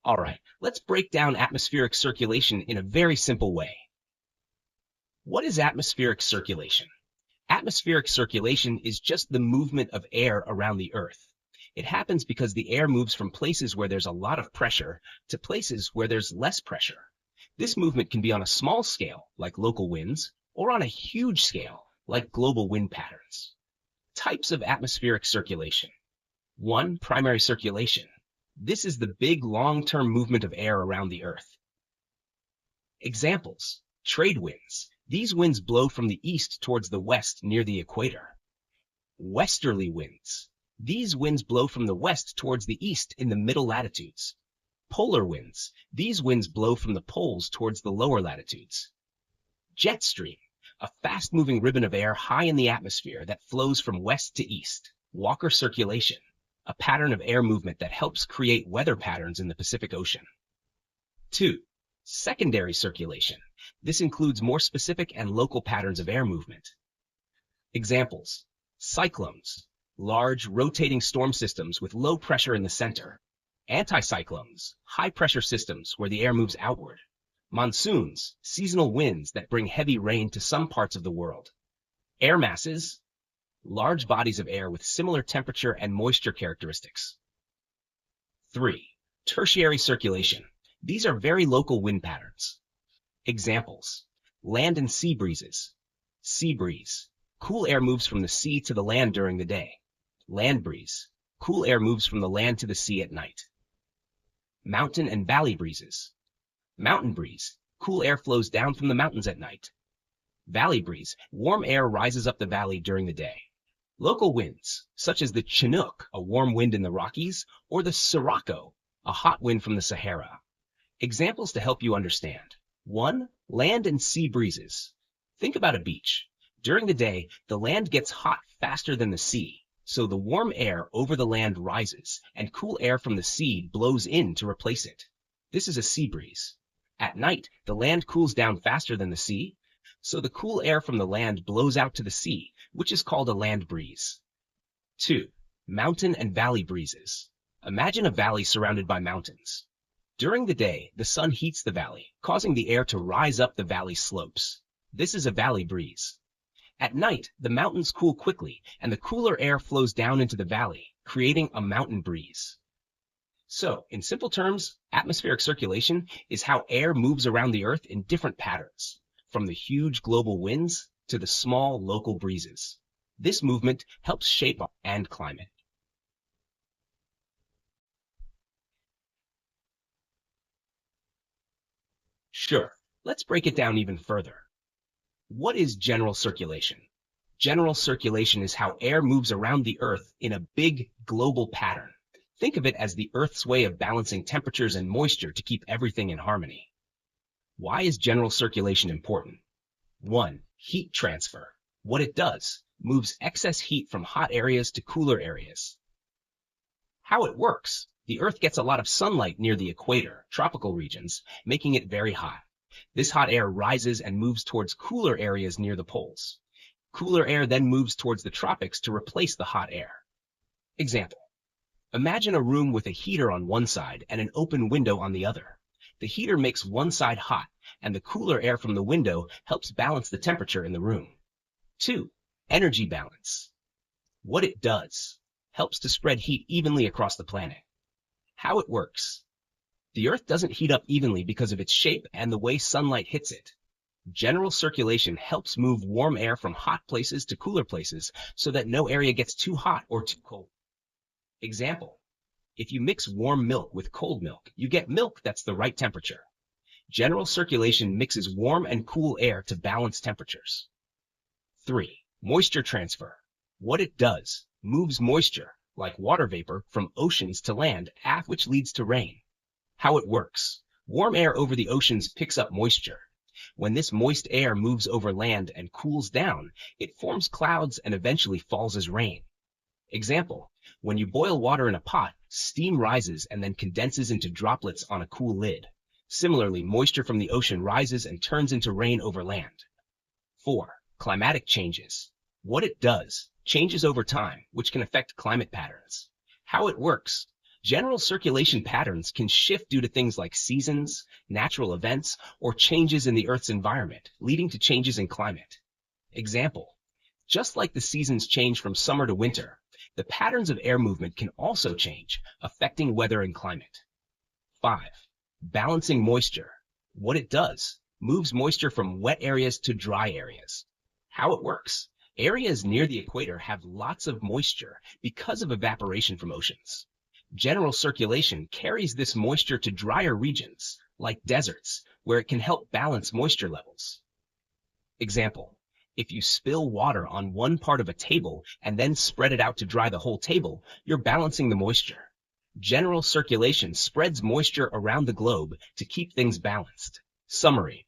All right, let's break down atmospheric circulation in a very simple way. What is atmospheric circulation? Atmospheric circulation is just the movement of air around the Earth. It happens because the air moves from places where there's a lot of pressure to places where there's less pressure. This movement can be on a small scale, like local winds, or on a huge scale, like global wind patterns. Types of atmospheric circulation. 1. Primary circulation. This is the big long-term movement of air around the Earth. Examples. Trade winds. These winds blow from the east towards the west near the equator. Westerly winds. These winds blow from the west towards the east in the middle latitudes. Polar winds. These winds blow from the poles towards the lower latitudes. Jet stream. A fast-moving ribbon of air high in the atmosphere that flows from west to east. Walker circulation. A pattern of air movement that helps create weather patterns in the Pacific Ocean. 2. Secondary circulation. This includes more specific and local patterns of air movement. Examples. Cyclones. Large, rotating storm systems with low pressure in the center. Anticyclones. High-pressure systems where the air moves outward. Monsoons. Seasonal winds that bring heavy rain to some parts of the world. Air masses. Large bodies of air with similar temperature and moisture characteristics. 3. Tertiary circulation. These are very local wind patterns. Examples. Land and sea breezes. Sea breeze. Cool air moves from the sea to the land during the day. Land breeze. Cool air moves from the land to the sea at night. Mountain and valley breezes. Mountain breeze. Cool air flows down from the mountains at night. Valley breeze. Warm air rises up the valley during the day. Local winds, such as the Chinook, a warm wind in the Rockies, or the Sirocco, a hot wind from the Sahara. Examples to help you understand. 1. Land and sea breezes. Think about a beach. During the day, the land gets hot faster than the sea, so the warm air over the land rises, and cool air from the sea blows in to replace it. This is a sea breeze. At night, the land cools down faster than the sea, so the cool air from the land blows out to the sea, which is called a land breeze. 2. Mountain and valley breezes. Imagine a valley surrounded by mountains. During the day, the sun heats the valley, causing the air to rise up the valley slopes. This is a valley breeze. At night, the mountains cool quickly, and the cooler air flows down into the valley, creating a mountain breeze. So, in simple terms, atmospheric circulation is how air moves around the Earth in different patterns, from the huge global winds to the small local breezes. This movement helps shape our and climate. Sure, let's break it down even further. What is general circulation? General circulation is how air moves around the Earth in a big global pattern. Think of it as the Earth's way of balancing temperatures and moisture to keep everything in harmony. Why is general circulation important? 1. Heat transfer. What it does, moves excess heat from hot areas to cooler areas. How it works. The Earth gets a lot of sunlight near the equator, tropical regions, making it very hot. This hot air rises and moves towards cooler areas near the poles. Cooler air then moves towards the tropics to replace the hot air. Example. Imagine a room with a heater on one side and an open window on the other. The heater makes one side hot, and the cooler air from the window helps balance the temperature in the room. 2. Energy balance. What it does, helps to spread heat evenly across the planet. How it works. The Earth doesn't heat up evenly because of its shape and the way sunlight hits it. General circulation helps move warm air from hot places to cooler places so that no area gets too hot or too cold. Example. If you mix warm milk with cold milk, you get milk that's the right temperature. General circulation mixes warm and cool air to balance temperatures. 3. Moisture transfer. What it does, moves moisture, like water vapor, from oceans to land, which leads to rain. How it works. Warm air over the oceans picks up moisture. When this moist air moves over land and cools down, it forms clouds and eventually falls as rain. Example. When you boil water in a pot, steam rises and then condenses into droplets on a cool lid. Similarly, moisture from the ocean rises and turns into rain over land. 4. Climatic changes. What it does, changes over time, which can affect climate patterns. How it works. General circulation patterns can shift due to things like seasons, natural events, or changes in the Earth's environment, leading to changes in climate. Example, just like the seasons change from summer to winter, the patterns of air movement can also change, affecting weather and climate. 5. Balancing moisture. What it does, moves moisture from wet areas to dry areas. How it works. Areas near the equator have lots of moisture because of evaporation from oceans. General circulation carries this moisture to drier regions, like deserts, where it can help balance moisture levels. Example, if you spill water on one part of a table and then spread it out to dry the whole table, you're balancing the moisture. General circulation spreads moisture around the globe to keep things balanced. Summary.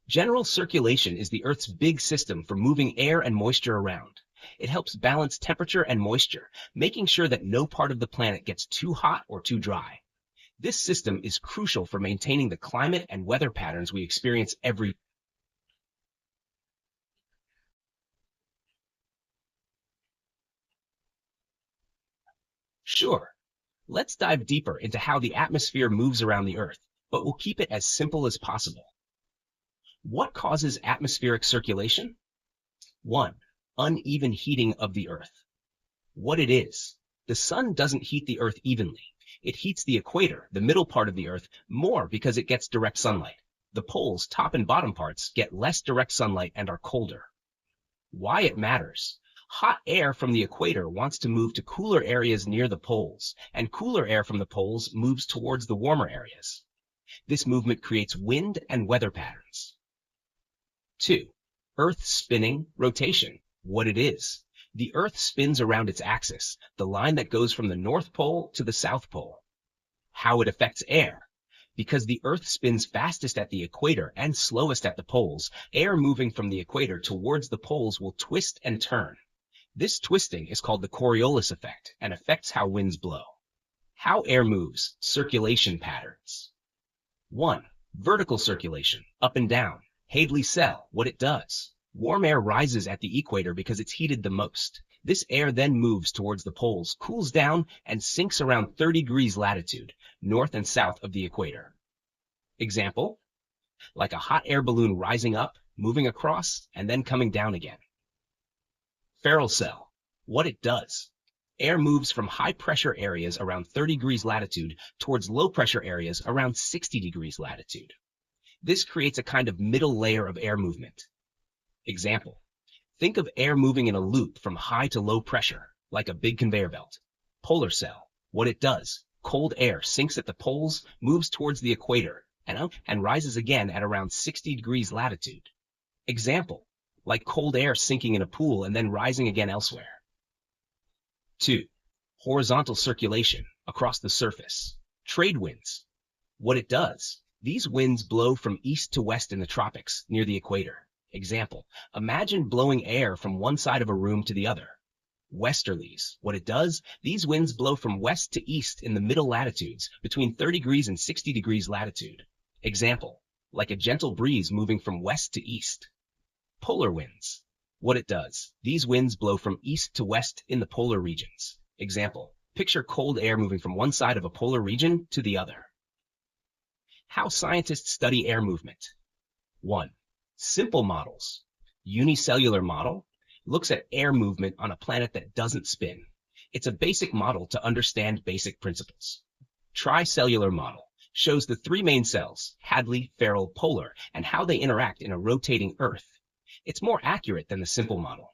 General circulation is the Earth's big system for moving air and moisture around. It helps balance temperature and moisture, making sure that no part of the planet gets too hot or too dry. This system is crucial for maintaining the climate and weather patterns we experience every day. Sure, let's dive deeper into how the atmosphere moves around the Earth, but we'll keep it as simple as possible. What causes atmospheric circulation? 1. Uneven heating of the Earth. What it is. The sun doesn't heat the Earth evenly. It heats the equator, the middle part of the Earth, more because it gets direct sunlight. The poles, top and bottom parts, get less direct sunlight and are colder. Why it matters. Hot air from the equator wants to move to cooler areas near the poles, and cooler air from the poles moves towards the warmer areas. This movement creates wind and weather patterns. 2. Earth spinning rotation. What it is. The Earth spins around its axis, the line that goes from the North Pole to the South Pole. How it affects air. Because the Earth spins fastest at the equator and slowest at the poles, air moving from the equator towards the poles will twist and turn. This twisting is called the Coriolis effect and affects how winds blow. How air moves. Circulation patterns. 1. Vertical circulation, up and down. Hadley cell, what it does. Warm air rises at the equator because it's heated the most. This air then moves towards the poles, cools down, and sinks around 30 degrees latitude, north and south of the equator. Example, like a hot air balloon rising up, moving across, and then coming down again. Ferrel cell, what it does. Air moves from high-pressure areas around 30 degrees latitude towards low-pressure areas around 60 degrees latitude. This creates a kind of middle layer of air movement. Example, think of air moving in a loop from high to low pressure, like a big conveyor belt. Polar cell, what it does. Cold air sinks at the poles, moves towards the equator, and rises again at around 60 degrees latitude. Example, like cold air sinking in a pool and then rising again elsewhere. 2. Horizontal circulation, across the surface. Trade winds. What it does. These winds blow from east to west in the tropics, near the equator. Example, imagine blowing air from one side of a room to the other. Westerlies. What it does, these winds blow from west to east in the middle latitudes, between 30 degrees and 60 degrees latitude. Example, like a gentle breeze moving from west to east. Polar winds. What it does, these winds blow from east to west in the polar regions. Example, picture cold air moving from one side of a polar region to the other. How scientists study air movement. 1. Simple models. Unicellular model looks at air movement on a planet that doesn't spin. It's a basic model to understand basic principles. Tricellular model shows the three main cells, Hadley, Ferrel, Polar, and how they interact in a rotating Earth. It's more accurate than the simple model.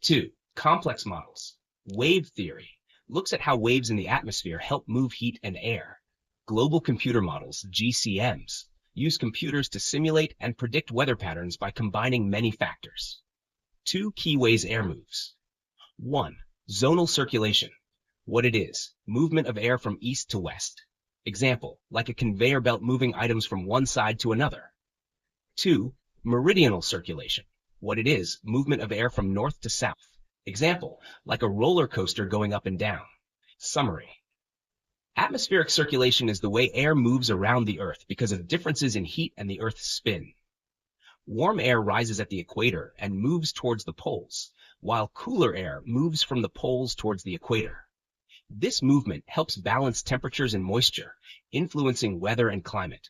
2. Complex models. Wave theory looks at how waves in the atmosphere help move heat and air. Global computer models, GCMs, use computers to simulate and predict weather patterns by combining many factors. 2 key ways air moves. 1. Zonal circulation. What it is, movement of air from east to west. Example, like a conveyor belt moving items from one side to another. 2. Meridional circulation. What it is, movement of air from north to south. Example, like a roller coaster going up and down. Summary. Atmospheric circulation is the way air moves around the Earth because of differences in heat and the Earth's spin. Warm air rises at the equator and moves towards the poles, while cooler air moves from the poles towards the equator. This movement helps balance temperatures and moisture, influencing weather and climate.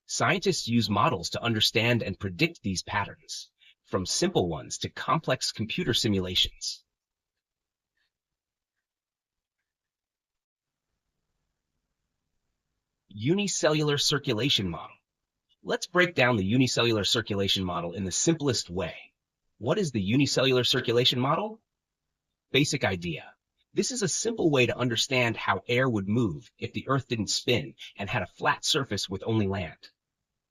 Scientists use models to understand and predict these patterns, from simple ones to complex computer simulations. Unicellular circulation model. Let's break down the unicellular circulation model in the simplest way. What is the unicellular circulation model? Basic idea. This is a simple way to understand how air would move if the Earth didn't spin and had a flat surface with only land.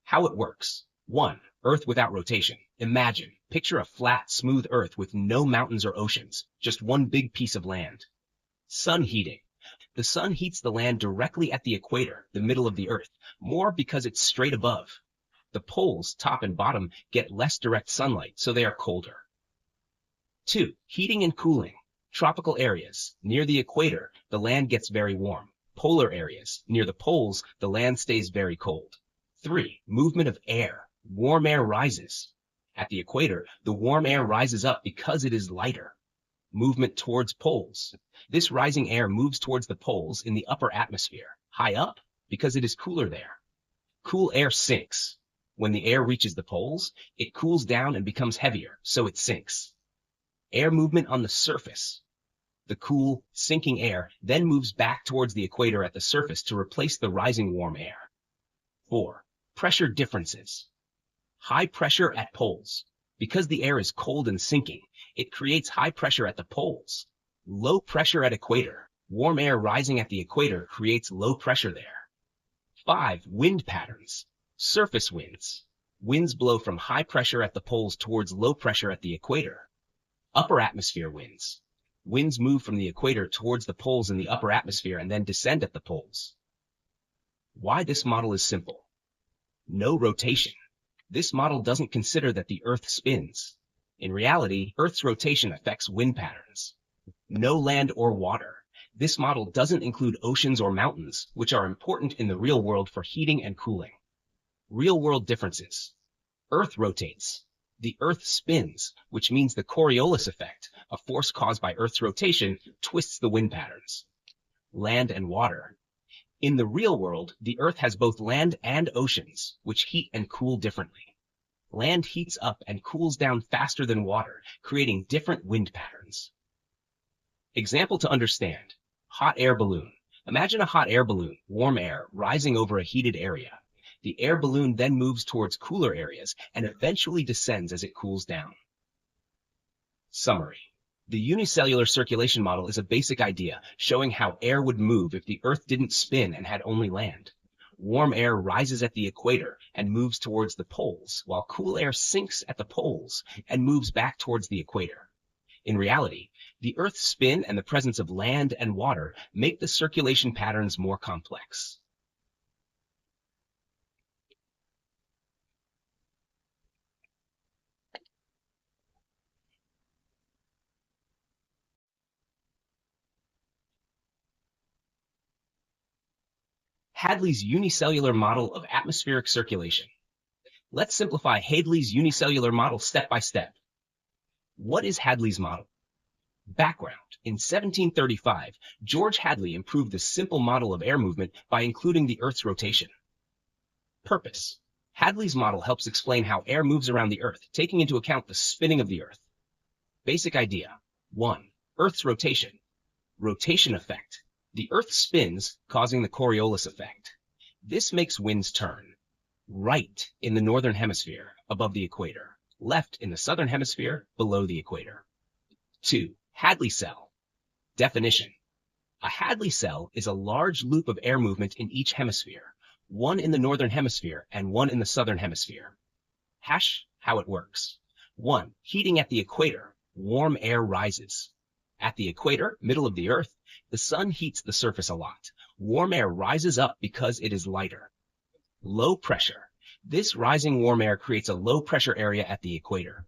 How it works. 1. Earth without rotation. Imagine, picture a flat, smooth Earth with no mountains or oceans, just one big piece of land. Sun heating. The sun heats the land directly at the equator, the middle of the Earth, more because it's straight above. The poles, top and bottom, get less direct sunlight, so they are colder. 2. Heating and cooling. Tropical areas. Near the equator, the land gets very warm. Polar areas. Near the poles, the land stays very cold. 3. Movement of air. Warm air rises. At the equator, the warm air rises up because it is lighter. Movement towards poles. This rising air moves towards the poles in the upper atmosphere, high up, because it is cooler there. Cool air sinks. When the air reaches the poles, it cools down and becomes heavier, so it sinks. Air movement on the surface. The cool, sinking air then moves back towards the equator at the surface to replace the rising warm air. 4. Pressure differences. High pressure at poles. Because the air is cold and sinking, it creates high pressure at the poles. Low pressure at equator. Warm air rising at the equator creates low pressure there. 5. Wind patterns. Surface winds. Winds blow from high pressure at the poles towards low pressure at the equator. Upper atmosphere winds. Winds move from the equator towards the poles in the upper atmosphere and then descend at the poles. Why this model is simple. No rotation. This model doesn't consider that the Earth spins. In reality, Earth's rotation affects wind patterns. No land or water. This model doesn't include oceans or mountains, which are important in the real world for heating and cooling. Real-world differences. Earth rotates. The Earth spins, which means the Coriolis effect, a force caused by Earth's rotation, twists the wind patterns. Land and water. In the real world, the Earth has both land and oceans, which heat and cool differently. Land heats up and cools down faster than water, creating different wind patterns. Example to understand. Hot air balloon. Imagine a hot air balloon, warm air, rising over a heated area. The air balloon then moves towards cooler areas and eventually descends as it cools down. Summary. The unicellular circulation model is a basic idea showing how air would move if the Earth didn't spin and had only land. Warm air rises at the equator and moves towards the poles, while cool air sinks at the poles and moves back towards the equator. In reality, the Earth's spin and the presence of land and water make the circulation patterns more complex. Hadley's unicellular model of atmospheric circulation. Let's simplify Hadley's unicellular model step by step. What is Hadley's model? Background. In 1735, George Hadley improved the simple model of air movement by including the Earth's rotation. Purpose. Hadley's model helps explain how air moves around the Earth, taking into account the spinning of the Earth. Basic idea. 1. Earth's rotation. Rotation effect. The Earth spins, causing the Coriolis effect. This makes winds turn. Right in the northern hemisphere, above the equator. Left in the southern hemisphere, below the equator. 2. Hadley cell. Definition. A Hadley cell is a large loop of air movement in each hemisphere, one in the northern hemisphere and one in the southern hemisphere. How it works. 1. Heating at the equator. Warm air rises. At the equator, middle of the Earth, the sun heats the surface a lot. Warm air rises up because it is lighter. Low pressure. This rising warm air creates a low pressure area at the equator.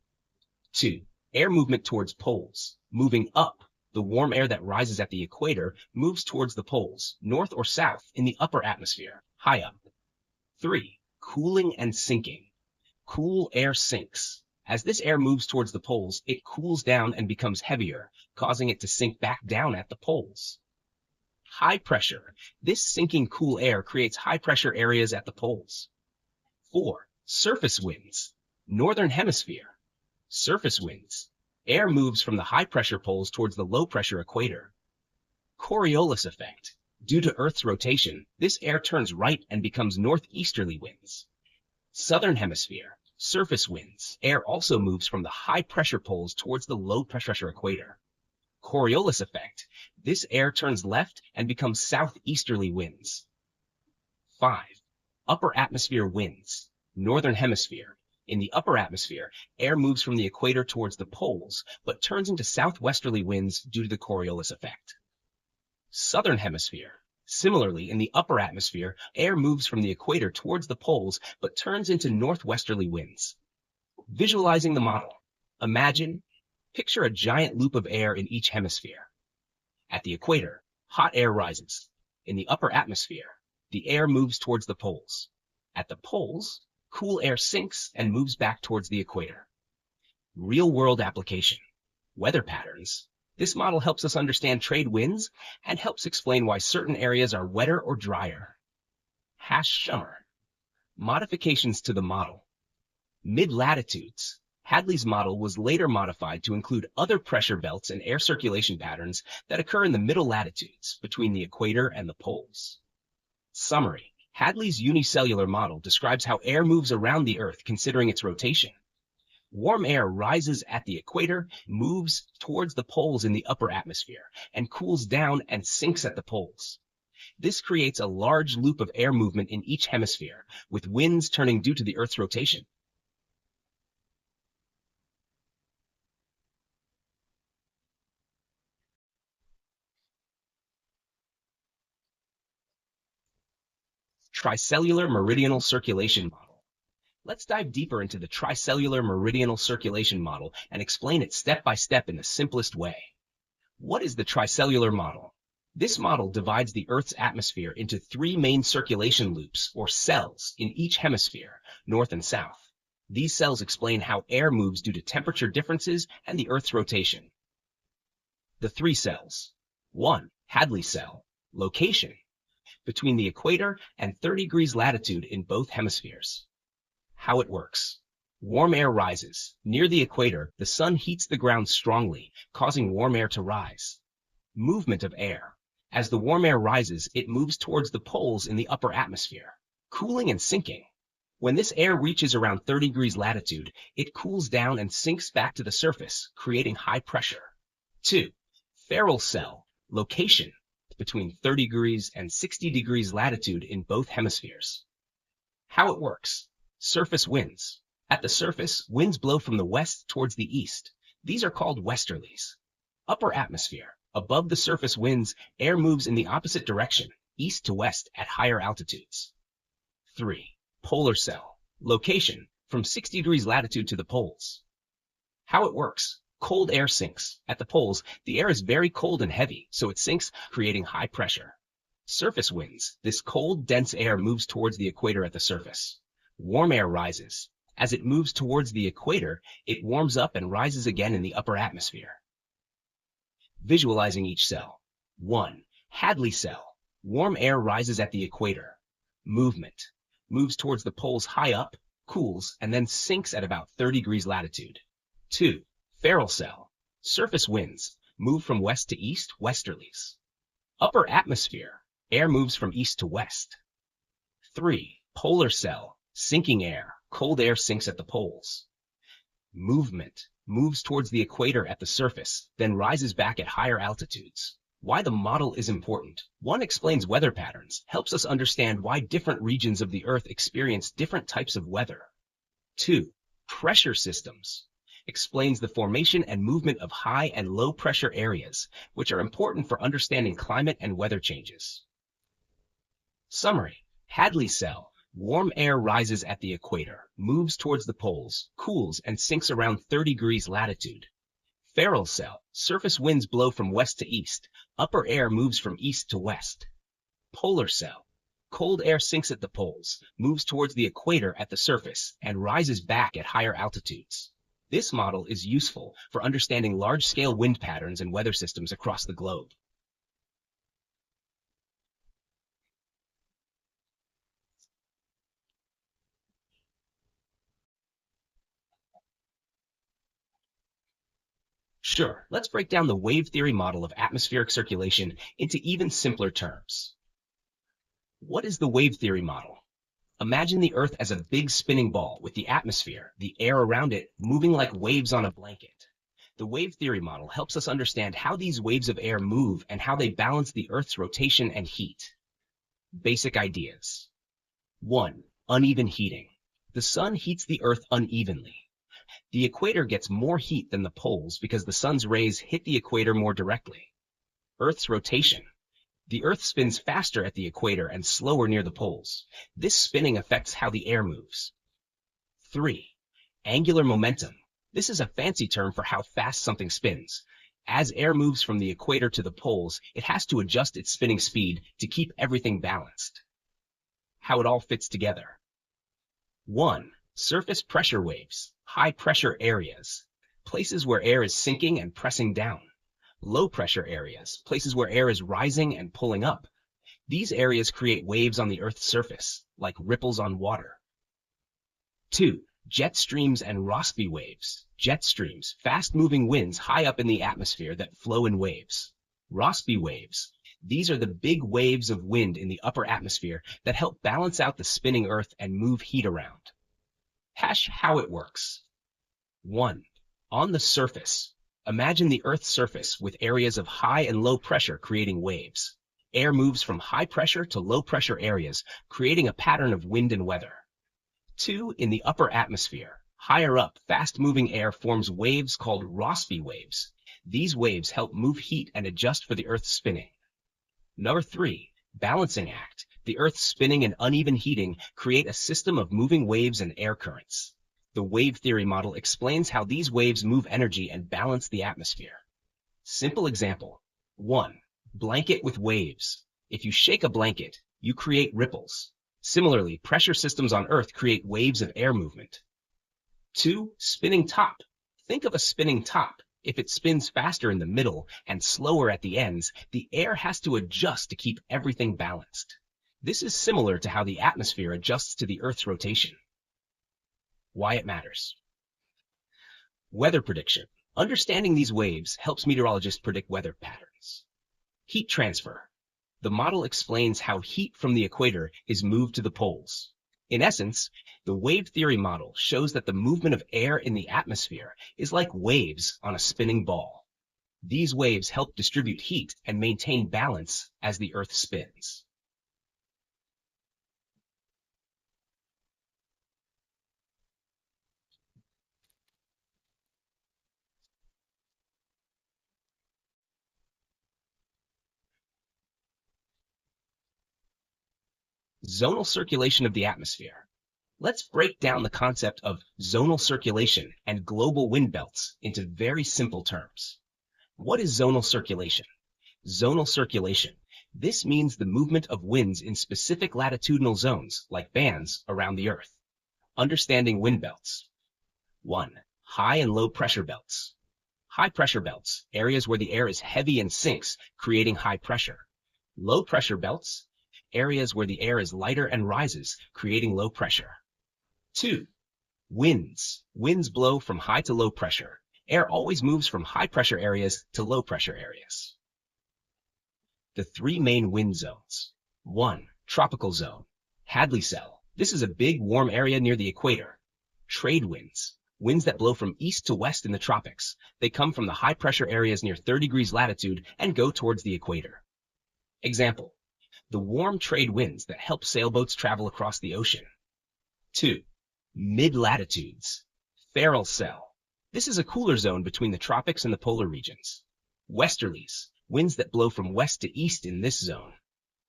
2. Air movement towards poles. Moving up, the warm air that rises at the equator moves towards the poles, north or south, in the upper atmosphere, high up. 3. Cooling and sinking. Cool air sinks. As this air moves towards the poles, it cools down and becomes heavier, causing it to sink back down at the poles. High pressure. This sinking cool air creates high pressure areas at the poles. 4. Surface winds. Northern hemisphere. Surface winds. Air moves from the high pressure poles towards the low pressure equator. Coriolis effect. Due to Earth's rotation, this air turns right and becomes northeasterly winds. Southern hemisphere. Surface winds. Air also moves from the high pressure poles towards the low pressure equator. Coriolis effect. This air turns left and becomes southeasterly winds. 5. Upper atmosphere winds. Northern hemisphere. In the upper atmosphere, air moves from the equator towards the poles, but turns into southwesterly winds due to the Coriolis effect. Southern hemisphere. Similarly, in the upper atmosphere, air moves from the equator towards the poles, but turns into northwesterly winds. Visualizing the model. Picture a giant loop of air in each hemisphere. At the equator, hot air rises. In the upper atmosphere, the air moves towards the poles. At the poles, cool air sinks and moves back towards the equator. Real-world application. Weather patterns. This model helps us understand trade winds and helps explain why certain areas are wetter or drier. #Summer. Modifications to the model. Mid-latitudes. Hadley's model was later modified to include other pressure belts and air circulation patterns that occur in the middle latitudes between the equator and the poles. Summary. Hadley's unicellular model describes how air moves around the Earth considering its rotation. Warm air rises at the equator, moves towards the poles in the upper atmosphere, and cools down and sinks at the poles. This creates a large loop of air movement in each hemisphere, with winds turning due to the Earth's rotation. Tricellular meridional circulation model. Let's dive deeper into the tricellular meridional circulation model and explain it step by step in the simplest way. What is the tricellular model? This model divides the Earth's atmosphere into 3 main circulation loops, or cells, in each hemisphere, north and south. These cells explain how air moves due to temperature differences and the Earth's rotation. The 3 cells. 1. Hadley cell. Location. Between the equator and 30 degrees latitude in both hemispheres. How it works. Warm air rises. Near the equator, the sun heats the ground strongly, causing warm air to rise. Movement of air. As the warm air rises, it moves towards the poles in the upper atmosphere. Cooling and sinking. When this air reaches around 30 degrees latitude, it cools down and sinks back to the surface, creating high pressure. 2. Ferrel cell. Location. Between 30 degrees and 60 degrees latitude in both hemispheres. How it works. Surface winds. At the surface, winds blow from the west towards the east. These are called westerlies. Upper atmosphere. Above the surface winds, air moves in the opposite direction, east to west at higher altitudes. 3. Polar cell. Location. From 60 degrees latitude to the poles. How it works. Cold air sinks. At the poles, the air is very cold and heavy, so it sinks, creating high pressure. Surface winds. This cold, dense air moves towards the equator at the surface. Warm air rises. As it moves towards the equator, it warms up and rises again in the upper atmosphere. Visualizing each cell. 1. Hadley cell. Warm air rises at the equator. Movement. Moves towards the poles high up, cools, and then sinks at about 30 degrees latitude. 2. Ferrel cell. Surface winds. Move from west to east, westerlies. Upper atmosphere. Air moves from east to west. 3. Polar cell. Sinking air. Cold air sinks at the poles. Movement. Moves towards the equator at the surface, then rises back at higher altitudes. Why the model is important. 1. Explains weather patterns, helps us understand why different regions of the Earth experience different types of weather. 2. Pressure systems. Explains the formation and movement of high and low pressure areas, which are important for understanding climate and weather changes. Summary. Hadley cell. Warm air rises at the equator, moves towards the poles, cools, and sinks around 30 degrees latitude. Ferrel cell. Surface winds blow from west to east. Upper air moves from east to west. Polar cell. Cold air sinks at the poles, moves towards the equator at the surface, and rises back at higher altitudes. This model is useful for understanding large-scale wind patterns and weather systems across the globe. Sure, let's break down the wave theory model of atmospheric circulation into even simpler terms. What is the wave theory model? Imagine the Earth as a big spinning ball with the atmosphere, the air around it, moving like waves on a blanket. The wave theory model helps us understand how these waves of air move and how they balance the Earth's rotation and heat. Basic ideas. 1. Uneven heating. The sun heats the Earth unevenly. The equator gets more heat than the poles because the sun's rays hit the equator more directly. Earth's rotation. The Earth spins faster at the equator and slower near the poles. This spinning affects how the air moves. 3. Angular momentum. This is a fancy term for how fast something spins. As air moves from the equator to the poles, it has to adjust its spinning speed to keep everything balanced. How it all fits together. 1. Surface pressure waves, high pressure areas, places where air is sinking and pressing down. Low pressure areas, places where air is rising and pulling up. These areas create waves on the Earth's surface, like ripples on water. 2. Jet streams and Rossby waves. Jet streams, fast-moving winds high up in the atmosphere that flow in waves. Rossby waves. These are the big waves of wind in the upper atmosphere that help balance out the spinning Earth and move heat around. How it works. 1. On the surface. Imagine the Earth's surface with areas of high and low pressure creating waves. Air moves from high pressure to low pressure areas, creating a pattern of wind and weather. 2. In the upper atmosphere. Higher up, fast-moving air forms waves called Rossby waves. These waves help move heat and adjust for the Earth's spinning. Number 3. Balancing act. The Earth's spinning and uneven heating create a system of moving waves and air currents. The wave theory model explains how these waves move energy and balance the atmosphere. Simple example. 1. Blanket with waves. If you shake a blanket, you create ripples. Similarly, pressure systems on Earth create waves of air movement. 2. Spinning top. Think of a spinning top. If it spins faster in the middle and slower at the ends, the air has to adjust to keep everything balanced. This is similar to how the atmosphere adjusts to the Earth's rotation. Why it matters. Weather prediction. Understanding these waves helps meteorologists predict weather patterns. Heat transfer. The model explains how heat from the equator is moved to the poles. In essence, the wave theory model shows that the movement of air in the atmosphere is like waves on a spinning ball. These waves help distribute heat and maintain balance as the Earth spins. Zonal circulation of the atmosphere. Let's break down the concept of zonal circulation and global wind belts into very simple terms. What is zonal circulation? Zonal circulation. This means the movement of winds in specific latitudinal zones, like bands, around the Earth. Understanding wind belts. 1. High and low pressure belts. High pressure belts, areas where the air is heavy and sinks, creating high pressure. Low pressure belts, areas where the air is lighter and rises, creating low pressure. 2. Winds. Winds blow from high to low pressure. Air always moves from high pressure areas to low pressure areas. The 3 main wind zones. 1. Tropical zone. Hadley Cell. This is a big warm area near the equator. Trade winds. Winds that blow from east to west in the tropics. They come from the high pressure areas near 30 degrees latitude and go towards the equator. Example. The warm trade winds that help sailboats travel across the ocean. 2. Mid-latitudes. Ferrel Cell. This is a cooler zone between the tropics and the polar regions. Westerlies. Winds that blow from west to east in this zone.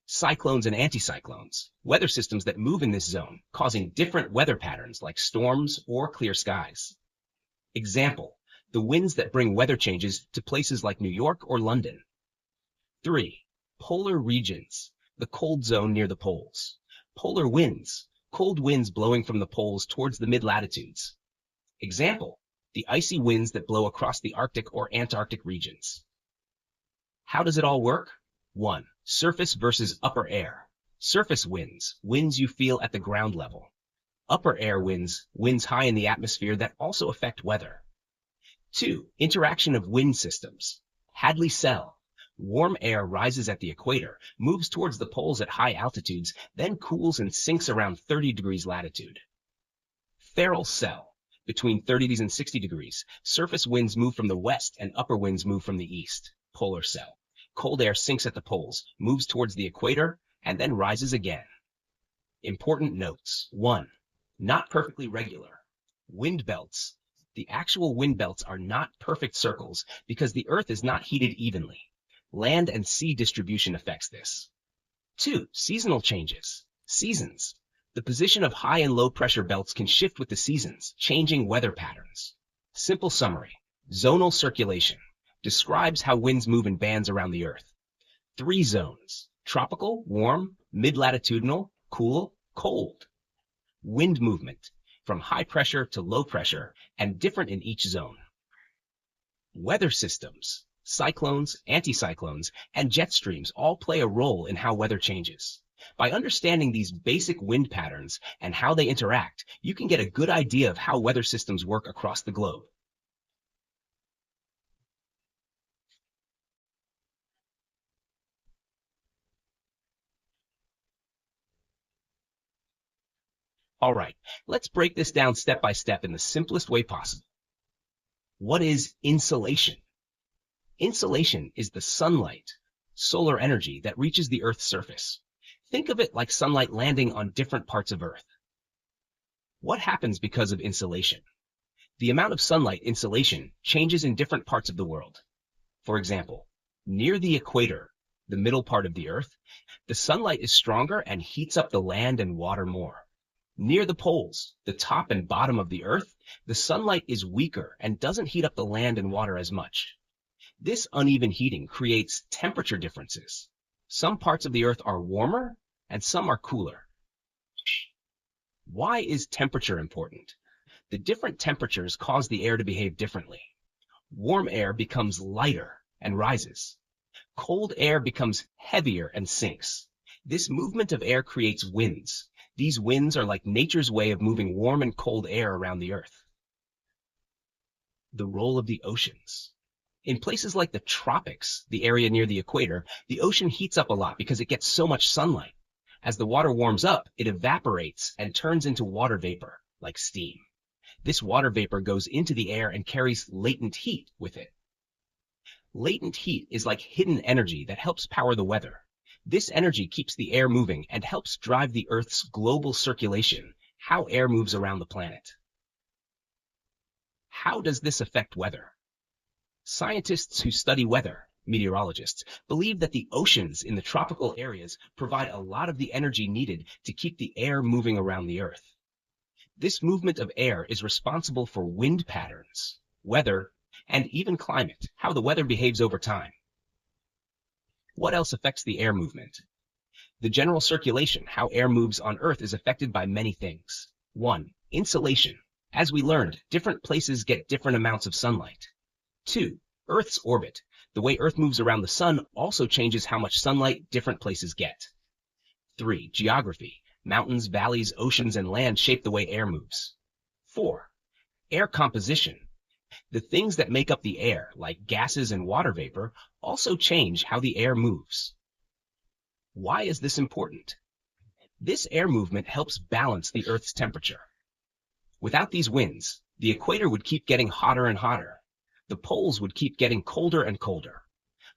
Cyclones and anticyclones. Weather systems that move in this zone, causing different weather patterns like storms or clear skies. Example. The winds that bring weather changes to places like New York or London. 3. Polar regions. The cold zone near the poles. Polar winds. Cold winds blowing from the poles towards the mid-latitudes. Example, the icy winds that blow across the Arctic or Antarctic regions. How does it all work? 1. Surface versus upper air. Surface winds, winds you feel at the ground level. Upper air winds, winds high in the atmosphere that also affect weather. 2. Interaction of wind systems. Hadley cell. Warm air rises at the equator, moves towards the poles at high altitudes, then cools and sinks around 30 degrees latitude. Ferrel cell. Between 30 and 60 degrees, surface winds move from the west and upper winds move from the east. Polar cell. Cold air sinks at the poles, moves towards the equator, and then rises again. Important notes. 1. Not perfectly regular. Wind belts. The actual wind belts are not perfect circles because the Earth is not heated evenly. Land and sea distribution affects this. 2. Seasonal changes. Seasons. The position of high and low pressure belts can shift with the seasons, changing weather patterns. Simple summary. Zonal circulation describes how winds move in bands around the Earth. 3 zones. Tropical, warm, mid-latitudinal, cool, cold. Wind movement, from high pressure to low pressure, and different in each zone. Weather systems, cyclones, anticyclones, and jet streams all play a role in how weather changes. By understanding these basic wind patterns and how they interact, you can get a good idea of how weather systems work across the globe. All right, let's break this down step by step in the simplest way possible. What is insolation? Insolation is the sunlight, solar energy that reaches the Earth's surface. Think of it like sunlight landing on different parts of Earth. What happens because of insolation? The amount of sunlight insolation changes in different parts of the world. For example, near the equator, the middle part of the Earth, the sunlight is stronger and heats up the land and water more. Near the poles, the top and bottom of the Earth, the sunlight is weaker and doesn't heat up the land and water as much. This uneven heating creates temperature differences. Some parts of the Earth are warmer and some are cooler. Why is temperature important? The different temperatures cause the air to behave differently. Warm air becomes lighter and rises. Cold air becomes heavier and sinks. This movement of air creates winds. These winds are like nature's way of moving warm and cold air around the Earth. The role of the oceans. In places like the tropics, the area near the equator, the ocean heats up a lot because it gets so much sunlight. As the water warms up, it evaporates and turns into water vapor, like steam. This water vapor goes into the air and carries latent heat with it. Latent heat is like hidden energy that helps power the weather. This energy keeps the air moving and helps drive the Earth's global circulation, how air moves around the planet. How does this affect weather? Scientists who study weather, meteorologists, believe that the oceans in the tropical areas provide a lot of the energy needed to keep the air moving around the Earth. This movement of air is responsible for wind patterns, weather, and even climate, how the weather behaves over time. What else affects the air movement? The general circulation, how air moves on Earth, is affected by many things. 1. Insolation. As we learned, different places get different amounts of sunlight. 2. Earth's orbit. The way Earth moves around the sun also changes how much sunlight different places get. 3. Geography. Mountains, valleys, oceans, and land shape the way air moves. 4. Air composition. The things that make up the air, like gases and water vapor, also change how the air moves. Why is this important? This air movement helps balance the Earth's temperature. Without these winds, the equator would keep getting hotter and hotter. The poles would keep getting colder and colder.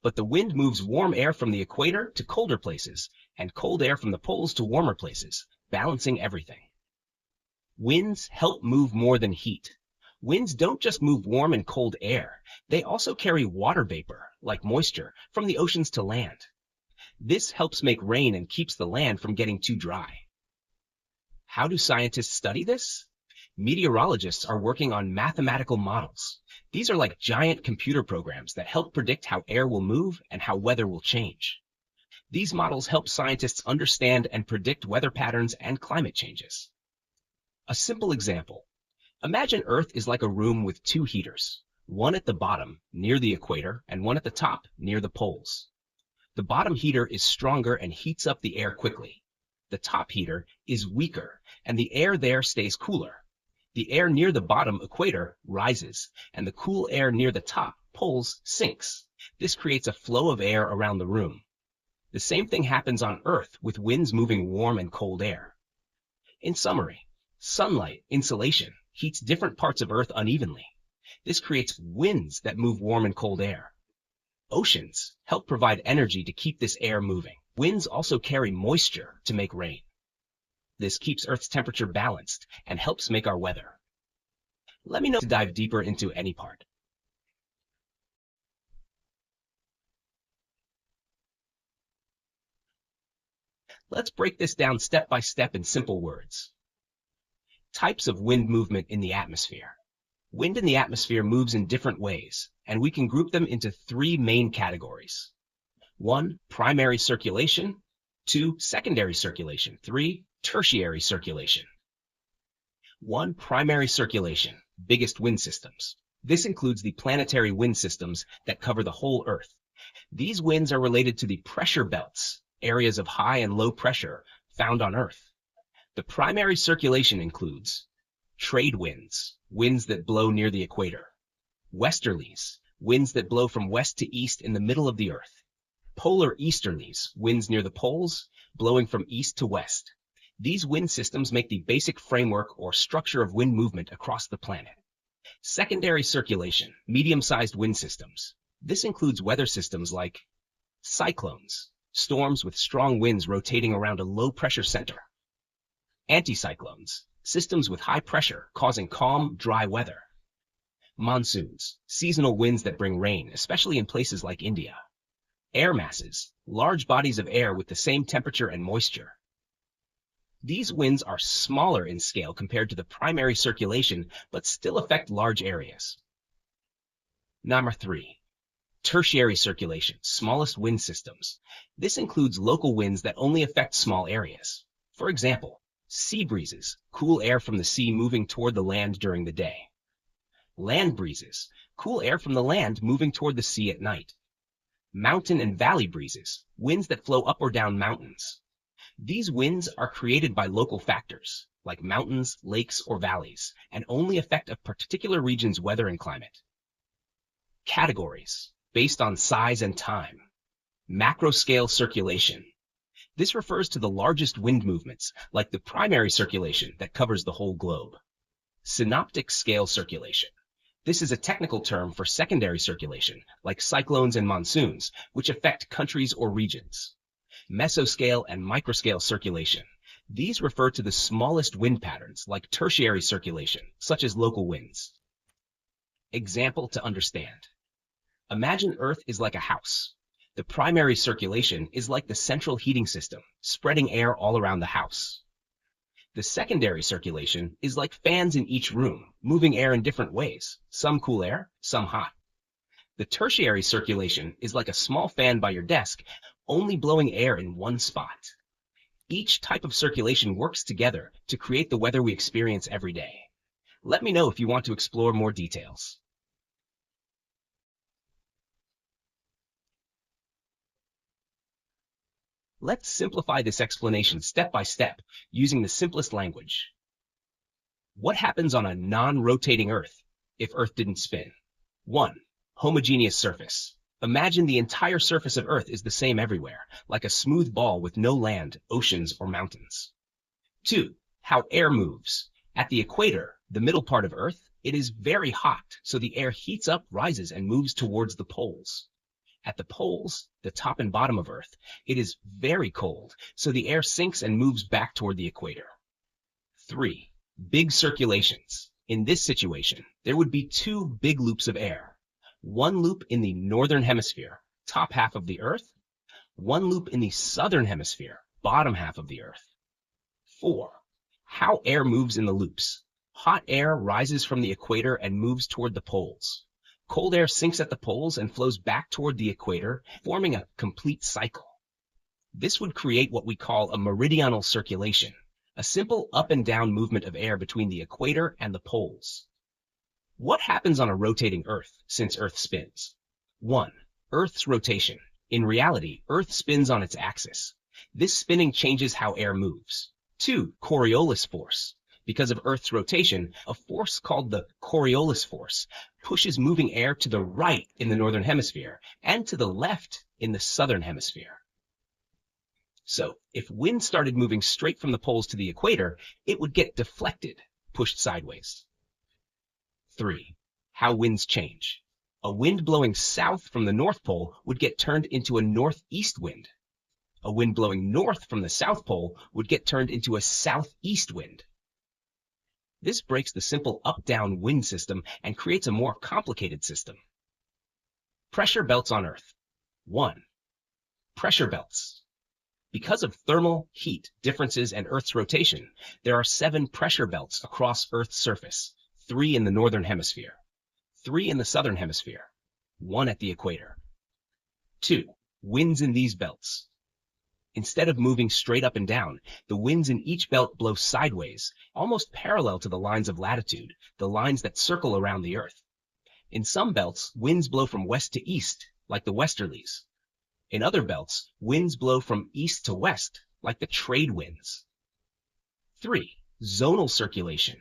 But the wind moves warm air from the equator to colder places, and cold air from the poles to warmer places, balancing everything. Winds help move more than heat. Winds don't just move warm and cold air. They also carry water vapor, like moisture, from the oceans to land. This helps make rain and keeps the land from getting too dry. How do scientists study this? Meteorologists are working on mathematical models. These are like giant computer programs that help predict how air will move and how weather will change. These models help scientists understand and predict weather patterns and climate changes. A simple example. Imagine Earth is like a room with 2 heaters, one at the bottom, near the equator, and one at the top, near the poles. The bottom heater is stronger and heats up the air quickly. The top heater is weaker, and the air there stays cooler. The air near the bottom equator rises, and the cool air near the top poles sinks. This creates a flow of air around the room. The same thing happens on Earth with winds moving warm and cold air. In summary, sunlight, insolation, heats different parts of Earth unevenly. This creates winds that move warm and cold air. Oceans help provide energy to keep this air moving. Winds also carry moisture to make rain. This keeps Earth's temperature balanced and helps make our weather. Let me know to dive deeper into any part. Let's break this down step by step in simple words. Types of wind movement in the atmosphere. Wind in the atmosphere moves in different ways, and we can group them into three main categories. 1. Primary circulation. 2. Secondary circulation. 3. Tertiary circulation. 1. Primary circulation, biggest wind systems. This includes the planetary wind systems that cover the whole Earth. These winds are related to the pressure belts, areas of high and low pressure found on Earth. The primary circulation includes trade winds, winds that blow near the equator; westerlies, winds that blow from west to east in the middle of the Earth; polar easterlies, winds near the poles, blowing from east to west. These wind systems make the basic framework or structure of wind movement across the planet. Secondary circulation, medium-sized wind systems. This includes weather systems like cyclones, storms with strong winds rotating around a low-pressure center; anticyclones, systems with high pressure causing calm, dry weather; monsoons, seasonal winds that bring rain, especially in places like India; air masses, large bodies of air with the same temperature and moisture. These winds are smaller in scale compared to the primary circulation, but still affect large areas. Number 3. Tertiary circulation, smallest wind systems. This includes local winds that only affect small areas. For example, sea breezes, cool air from the sea moving toward the land during the day; land breezes, cool air from the land moving toward the sea at night; mountain and valley breezes, winds that flow up or down mountains. These winds are created by local factors, like mountains, lakes, or valleys, and only affect a particular region's weather and climate. Categories, based on size and time. Macroscale circulation. This refers to the largest wind movements, like the primary circulation that covers the whole globe. Synoptic scale circulation. This is a technical term for secondary circulation, like cyclones and monsoons, which affect countries or regions. Mesoscale and microscale circulation. These refer to the smallest wind patterns, like tertiary circulation, such as local winds. Example to understand. Imagine Earth is like a house. The primary circulation is like the central heating system, spreading air all around the house. The secondary circulation is like fans in each room, moving air in different ways, some cool air, some hot. The tertiary circulation is like a small fan by your desk, only blowing air in one spot. Each type of circulation works together to create the weather we experience every day. Let me know if you want to explore more details. Let's simplify this explanation step by step using the simplest language. What happens on a non-rotating Earth if Earth didn't spin? 1. Homogeneous surface. Imagine the entire surface of Earth is the same everywhere, like a smooth ball with no land, oceans, or mountains. 2. How air moves. At the equator, the middle part of Earth, it is very hot, so the air heats up, rises, and moves towards the poles. At the poles, the top and bottom of Earth, it is very cold, so the air sinks and moves back toward the equator. 3. Big circulations. In this situation, there would be two big loops of air. One loop in the northern hemisphere, top half of the Earth. One loop in the southern hemisphere, bottom half of the Earth. 4. How air moves in the loops. Hot air rises from the equator and moves toward the poles. Cold air sinks at the poles and flows back toward the equator, forming a complete cycle. This would create what we call a meridional circulation, a simple up and down movement of air between the equator and the poles. What happens on a rotating Earth since Earth spins? 1. Earth's rotation. In reality, Earth spins on its axis. This spinning changes how air moves. 2. Coriolis force. Because of Earth's rotation, a force called the Coriolis force pushes moving air to the right in the northern hemisphere and to the left in the southern hemisphere. So, if wind started moving straight from the poles to the equator, it would get deflected, pushed sideways. 3. How winds change. A wind blowing south from the North Pole would get turned into a northeast wind. A wind blowing north from the South Pole would get turned into a southeast wind. This breaks the simple up-down wind system and creates a more complicated system. Pressure belts on Earth. 1. Pressure belts. Because of thermal heat differences and Earth's rotation, there are 7 pressure belts across Earth's surface, 3 in the northern hemisphere, 3 in the southern hemisphere, 1 at the equator. 2. Winds in these belts. Instead of moving straight up and down, the winds in each belt blow sideways, almost parallel to the lines of latitude, the lines that circle around the Earth. In some belts, winds blow from west to east, like the westerlies. In other belts, winds blow from east to west, like the trade winds. 3. Zonal circulation.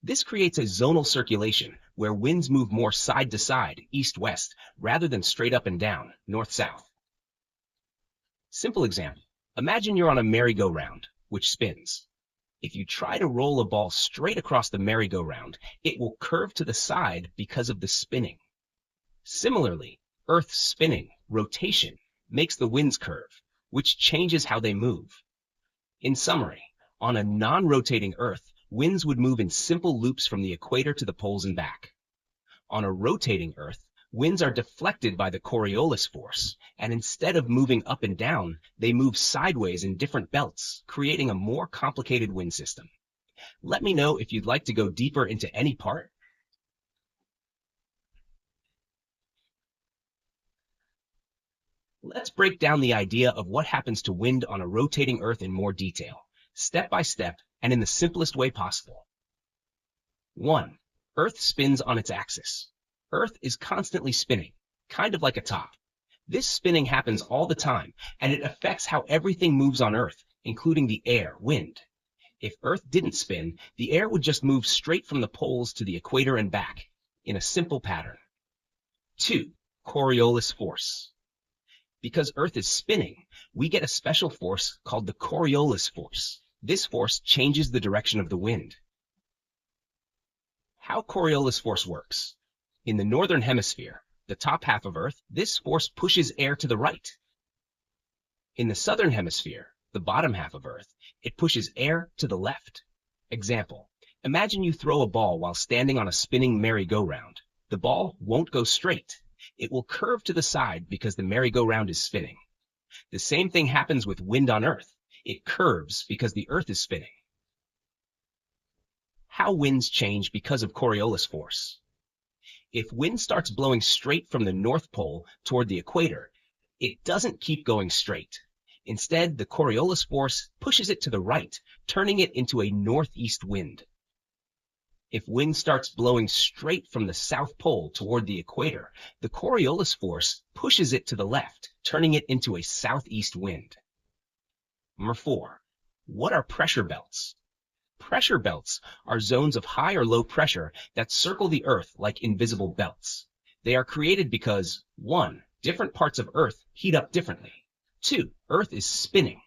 This creates a zonal circulation where winds move more side to side, east-west, rather than straight up and down, north-south. Simple example. Imagine you're on a merry-go-round, which spins. If you try to roll a ball straight across the merry-go-round, it will curve to the side because of the spinning. Similarly, Earth's spinning, rotation, makes the winds curve, which changes how they move. In summary, on a non-rotating Earth, winds would move in simple loops from the equator to the poles and back. On a rotating Earth, winds are deflected by the Coriolis force, and instead of moving up and down, they move sideways in different belts, creating a more complicated wind system. Let me know if you'd like to go deeper into any part. Let's break down the idea of what happens to wind on a rotating Earth in more detail, step by step, and in the simplest way possible. 1. Earth spins on its axis. Earth is constantly spinning, kind of like a top. This spinning happens all the time, and it affects how everything moves on Earth, including the air, wind. If Earth didn't spin, the air would just move straight from the poles to the equator and back, in a simple pattern. 2. Coriolis force. Because Earth is spinning, we get a special force called the Coriolis force. This force changes the direction of the wind. How Coriolis force works. In the northern hemisphere, the top half of Earth, this force pushes air to the right. In the southern hemisphere, the bottom half of Earth, it pushes air to the left. Example, imagine you throw a ball while standing on a spinning merry-go-round. The ball won't go straight. It will curve to the side because the merry-go-round is spinning. The same thing happens with wind on Earth. It curves because the Earth is spinning. How winds change because of Coriolis force. If wind starts blowing straight from the North Pole toward the equator, it doesn't keep going straight. Instead, the Coriolis force pushes it to the right, turning it into a northeast wind. If wind starts blowing straight from the South Pole toward the equator, the Coriolis force pushes it to the left, turning it into a southeast wind. Number 4. What are pressure belts? Pressure belts are zones of high or low pressure that circle the Earth like invisible belts. They are created because 1. Different parts of Earth heat up differently. 2. Earth is spinning.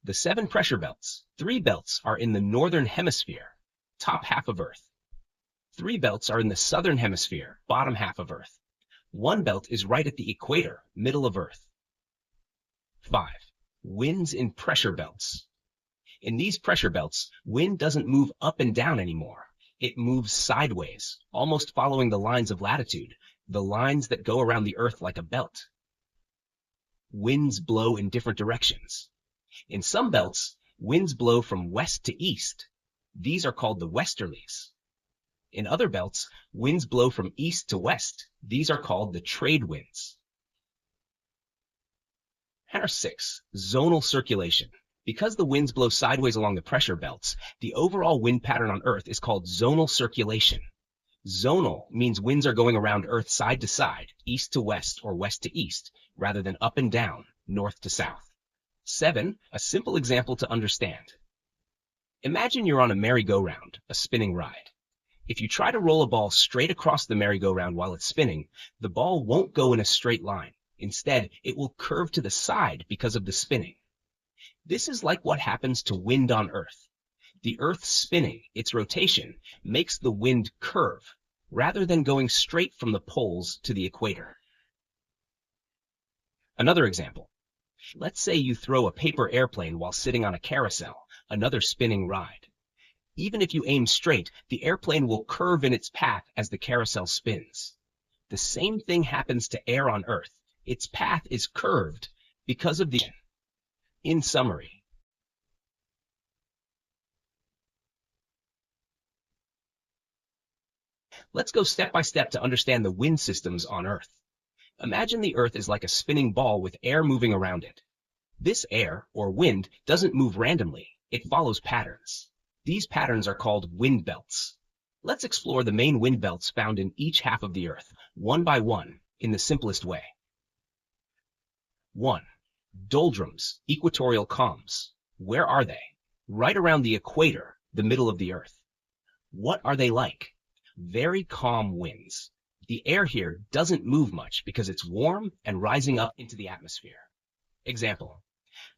The 7 pressure belts, 3 belts are in the northern hemisphere, top half of Earth. 3 belts are in the southern hemisphere, bottom half of Earth. 1 belt is right at the equator, middle of Earth. 5. Winds in pressure belts. In these pressure belts, wind doesn't move up and down anymore. It moves sideways, almost following the lines of latitude, the lines that go around the Earth like a belt. Winds blow in different directions. In some belts, winds blow from west to east. These are called the westerlies. In other belts, winds blow from east to west. These are called the trade winds. Number 6. Zonal circulation. Because the winds blow sideways along the pressure belts, the overall wind pattern on Earth is called zonal circulation. Zonal means winds are going around Earth side to side, east to west or west to east, rather than up and down, north to south. 7. A simple example to understand. Imagine you're on a merry-go-round, a spinning ride. If you try to roll a ball straight across the merry-go-round while it's spinning, the ball won't go in a straight line. Instead, it will curve to the side because of the spinning. This is like what happens to wind on Earth. The Earth spinning, its rotation, makes the wind curve, rather than going straight from the poles to the equator. Another example. Let's say you throw a paper airplane while sitting on a carousel, another spinning ride. Even if you aim straight, the airplane will curve in its path as the carousel spins. The same thing happens to air on Earth. Its path is curved because of the... In summary, let's go step by step to understand the wind systems on Earth. Imagine the Earth is like a spinning ball with air moving around it. This air, or wind, doesn't move randomly. It follows patterns. These patterns are called wind belts. Let's explore the main wind belts found in each half of the Earth, one by one, in the simplest way. 1. Doldrums, equatorial calms. Where are they? Right around the equator, the middle of the Earth. What are they like? Very calm winds. The air here doesn't move much because it's warm and rising up into the atmosphere. Example.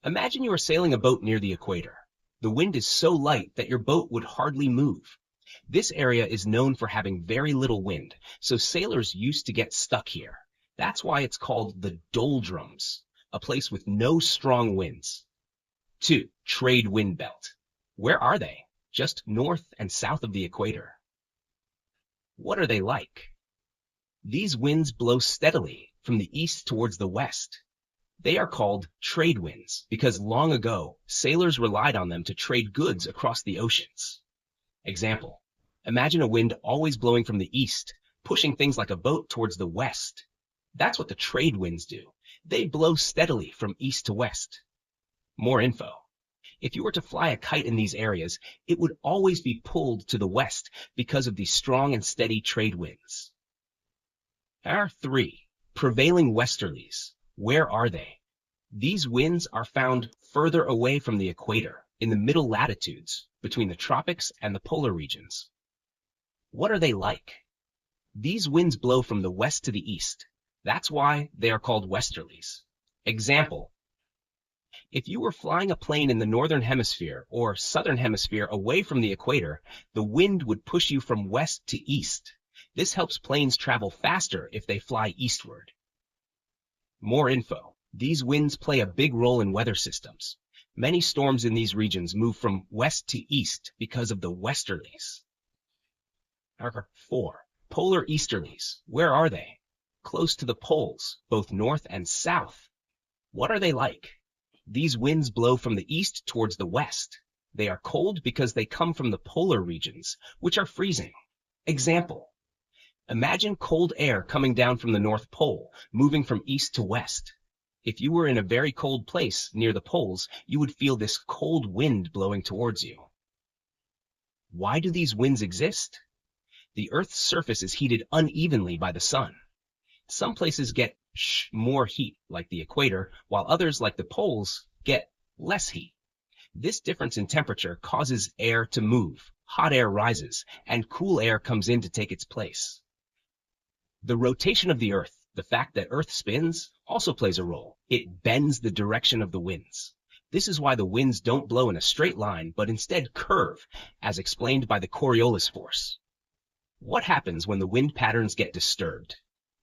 Imagine you are sailing a boat near the equator. The wind is so light that your boat would hardly move. This area is known for having very little wind, so sailors used to get stuck here. That's why it's called the doldrums, a place with no strong winds. 2. Trade wind belt. Where are they? Just north and south of the equator. What are they like? These winds blow steadily from the east towards the west. They are called trade winds because long ago, sailors relied on them to trade goods across the oceans. Example. Imagine a wind always blowing from the east, pushing things like a boat towards the west. That's what the trade winds do. They blow steadily from east to west. More info. If you were to fly a kite in these areas, it would always be pulled to the west because of these strong and steady trade winds. 3. Prevailing westerlies. Where are they? These winds are found further away from the equator, in the middle latitudes, between the tropics and the polar regions. What are they like? These winds blow from the west to the east. That's why they are called westerlies. Example. If you were flying a plane in the northern hemisphere or southern hemisphere away from the equator, the wind would push you from west to east. This helps planes travel faster if they fly eastward. More info. These winds play a big role in weather systems. Many storms in these regions move from west to east because of the westerlies. 4. Polar easterlies. Where are they? Close to the poles, both north and south. What are they like? These winds blow from the east towards the west. They are cold because they come from the polar regions, which are freezing. Example. Imagine cold air coming down from the North Pole, moving from east to west. If you were in a very cold place near the poles, you would feel this cold wind blowing towards you. Why do these winds exist? The Earth's surface is heated unevenly by the sun. Some places get more heat, like the equator, while others, like the poles, get less heat. This difference in temperature causes air to move, hot air rises, and cool air comes in to take its place. The rotation of the Earth, the fact that Earth spins, also plays a role. It bends the direction of the winds. This is why the winds don't blow in a straight line, but instead curve, as explained by the Coriolis force. What happens when the wind patterns get disturbed?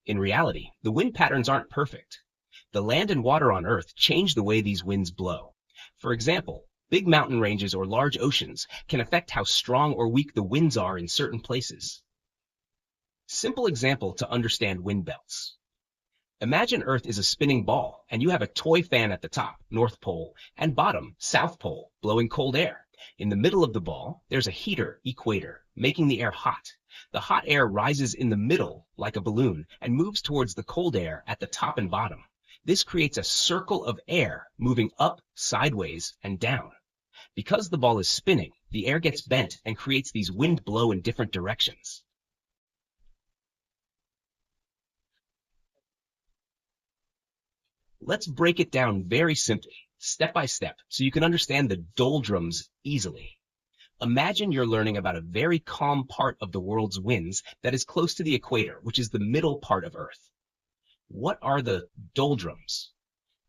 In reality, the wind patterns aren't perfect. The land and water on Earth change the way these winds blow. For example, big mountain ranges or large oceans can affect how strong or weak the winds are in certain places. Simple example to understand wind belts. Imagine Earth is a spinning ball, and you have a toy fan at the top, North Pole, and bottom, South Pole, blowing cold air. In the middle of the ball, there's a heater, equator, making the air hot. The hot air rises in the middle, like a balloon, and moves towards the cold air at the top and bottom. This creates a circle of air moving up, sideways, and down. Because the ball is spinning, the air gets bent and creates these wind blow in different directions. Let's break it down very simply, step by step, so you can understand the doldrums easily. Imagine you're learning about a very calm part of the world's winds that is close to the equator, which is the middle part of Earth. What are the doldrums?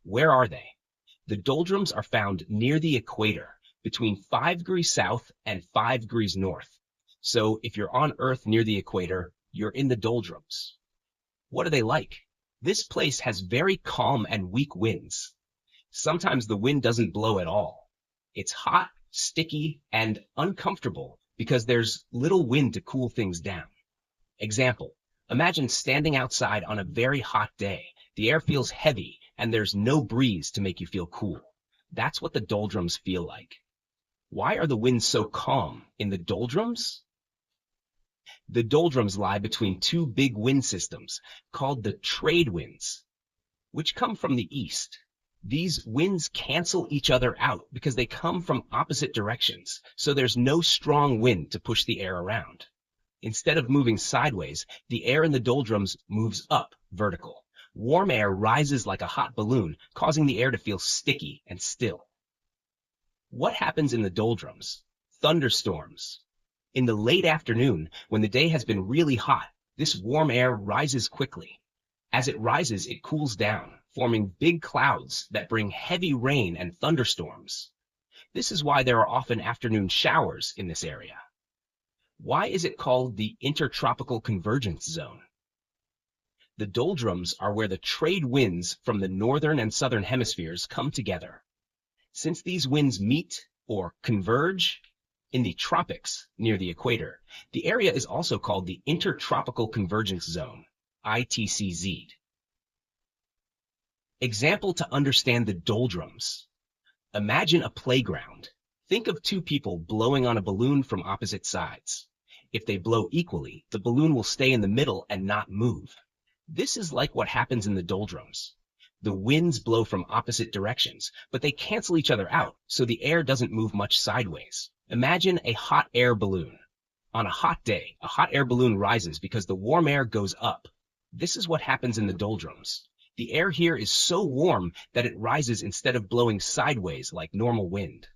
Where are they? The doldrums are found near the equator, between 5 degrees south and 5 degrees north. So if you're on Earth near the equator, you're in the doldrums. What are they like? This place has very calm and weak winds. Sometimes the wind doesn't blow at all. It's hot, sticky, and uncomfortable because there's little wind to cool things down. Example, imagine standing outside on a very hot day. The air feels heavy and there's no breeze to make you feel cool. That's what the doldrums feel like. Why are the winds so calm in the doldrums? The doldrums lie between two big wind systems called the trade winds, which come from the east. These winds cancel each other out because they come from opposite directions, so there's no strong wind to push the air around. Instead of moving sideways, the air in the doldrums moves up, vertical. Warm air rises like a hot balloon, causing the air to feel sticky and still. What happens in the doldrums? Thunderstorms. In the late afternoon, when the day has been really hot, this warm air rises quickly. As it rises, it cools down, forming big clouds that bring heavy rain and thunderstorms. This is why there are often afternoon showers in this area. Why is it called the Intertropical Convergence Zone? The doldrums are where the trade winds from the northern and southern hemispheres come together. Since these winds meet or converge in the tropics near the equator, the area is also called the Intertropical Convergence Zone, ITCZ. Example to understand the doldrums. Imagine a playground. Think of two people blowing on a balloon from opposite sides. If they blow equally, the balloon will stay in the middle and not move. This is like what happens in the doldrums. The winds blow from opposite directions, but they cancel each other out, so the air doesn't move much sideways. Imagine a hot air balloon. On a hot day, a hot air balloon rises because the warm air goes up. This is what happens in the doldrums. The air here is so warm that it rises instead of blowing sideways like normal wind.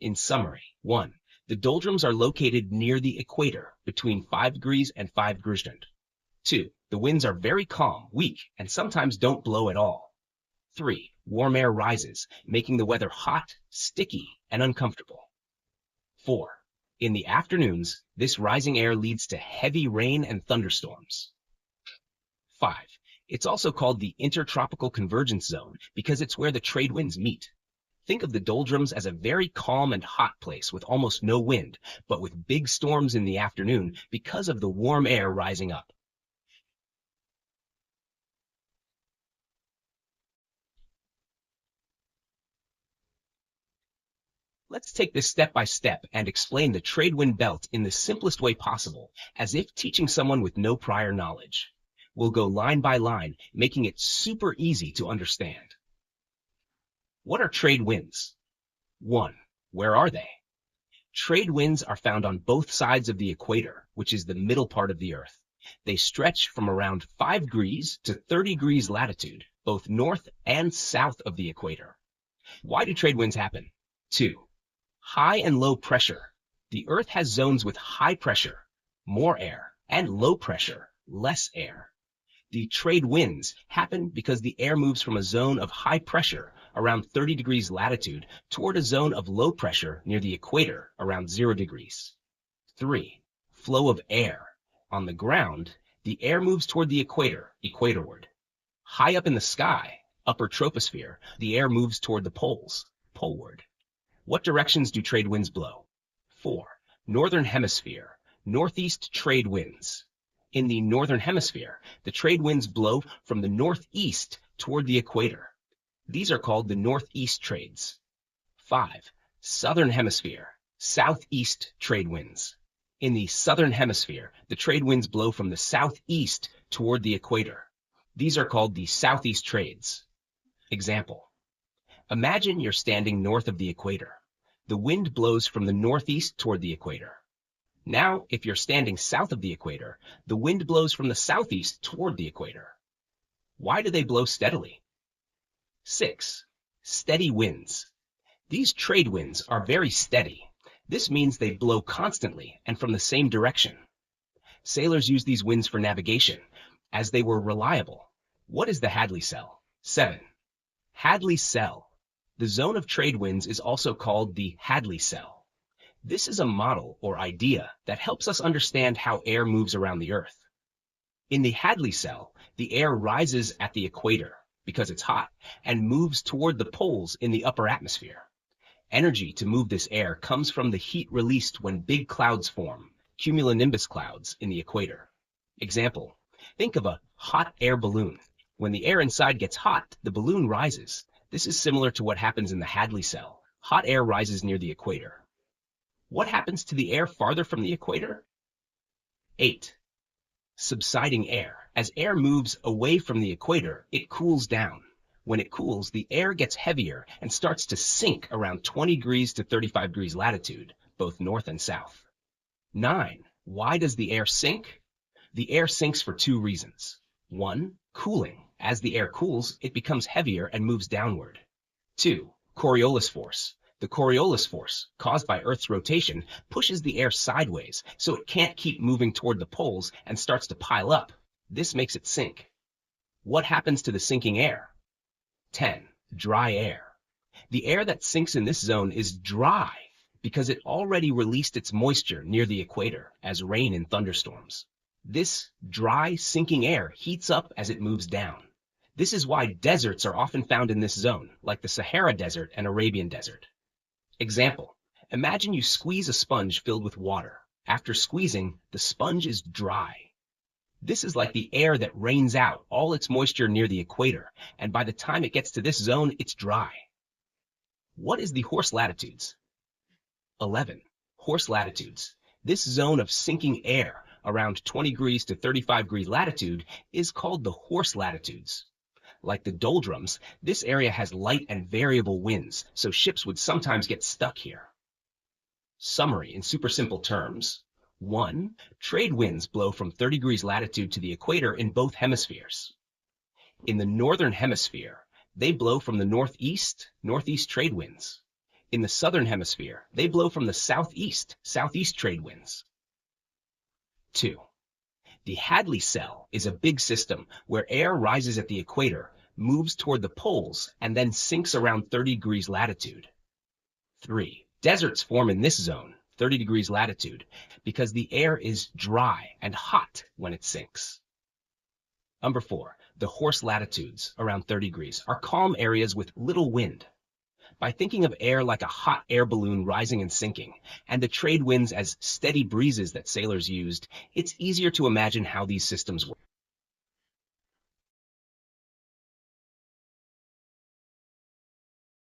In summary, 1. The doldrums are located near the equator, between 5 degrees and 5 degrees. 2. The winds are very calm, weak, and sometimes don't blow at all. 3. Warm air rises, making the weather hot, sticky, and uncomfortable. 4. In the afternoons, this rising air leads to heavy rain and thunderstorms. 5. It's also called the Intertropical Convergence Zone because it's where the trade winds meet. Think of the doldrums as a very calm and hot place with almost no wind, but with big storms in the afternoon because of the warm air rising up. Let's take this step by step and explain the trade wind belt in the simplest way possible, as if teaching someone with no prior knowledge. We'll go line by line, making it super easy to understand. What are trade winds? 1. Where are they? Trade winds are found on both sides of the equator, which is the middle part of the Earth. They stretch from around 5 degrees to 30 degrees latitude, both north and south of the equator. Why do trade winds happen? 2. High and low pressure. The Earth has zones with high pressure, more air, and low pressure, less air. The trade winds happen because the air moves from a zone of high pressure around 30 degrees latitude toward a zone of low pressure near the equator around 0 degrees. 3. Flow of air. On the ground, the air moves toward the equator, equatorward. High up in the sky, upper troposphere, the air moves toward the poles, poleward. What directions do trade winds blow? 4. Northern hemisphere, northeast trade winds. In the northern hemisphere, the trade winds blow from the northeast toward the equator. These are called the northeast trades. 5. Southern hemisphere, southeast trade winds. In the southern hemisphere, the trade winds blow from the southeast toward the equator. These are called the southeast trades. Example. Imagine you're standing north of the equator. The wind blows from the northeast toward the equator. Now, if you're standing south of the equator, the wind blows from the southeast toward the equator. Why do they blow steadily? 6. Steady winds. These trade winds are very steady. This means they blow constantly and from the same direction. Sailors used these winds for navigation, as they were reliable. What is the Hadley cell? 7. Hadley cell. The zone of trade winds is also called the Hadley cell. This is a model or idea that helps us understand how air moves around the Earth. In the Hadley cell, the air rises at the equator because it's hot and moves toward the poles in the upper atmosphere. Energy to move this air comes from the heat released when big clouds form, cumulonimbus clouds, in the equator. Example, think of a hot air balloon. When the air inside gets hot, the balloon rises. This is similar to what happens in the Hadley cell. Hot air rises near the equator. What happens to the air farther from the equator? 8. Subsiding air. As air moves away from the equator, it cools down. When it cools, the air gets heavier and starts to sink around 20 degrees to 35 degrees latitude, both north and south. 9. Why does the air sink? The air sinks for 2 reasons. 1. Cooling. As the air cools, it becomes heavier and moves downward. 2. Coriolis force. The Coriolis force, caused by Earth's rotation, pushes the air sideways, so it can't keep moving toward the poles and starts to pile up. This makes it sink. What happens to the sinking air? 10. Dry air. The air that sinks in this zone is dry because it already released its moisture near the equator as rain in thunderstorms. This dry, sinking air heats up as it moves down. This is why deserts are often found in this zone, like the Sahara Desert and Arabian Desert. Example, imagine you squeeze a sponge filled with water. After squeezing, the sponge is dry. This is like the air that rains out all its moisture near the equator, and by the time it gets to this zone, it's dry. What is the Horse latitudes? 11. Horse latitudes. This zone of sinking air around 20 degrees to 35 degrees latitude is called the Horse latitudes. Like the doldrums, this area has light and variable winds, so ships would sometimes get stuck here. Summary in super simple terms. 1. Trade winds blow from 30 degrees latitude to the equator in both hemispheres. In the northern hemisphere, they blow from the northeast trade winds. In the southern hemisphere, they blow from the southeast trade winds. 2. The Hadley cell is a big system where air rises at the equator, moves toward the poles, and then sinks around 30 degrees latitude. 3. Deserts form in this zone, 30 degrees latitude, because the air is dry and hot when it sinks. Number 4. The Horse latitudes, around 30 degrees, are calm areas with little wind. By thinking of air like a hot air balloon rising and sinking, and the trade winds as steady breezes that sailors used, it's easier to imagine how these systems work.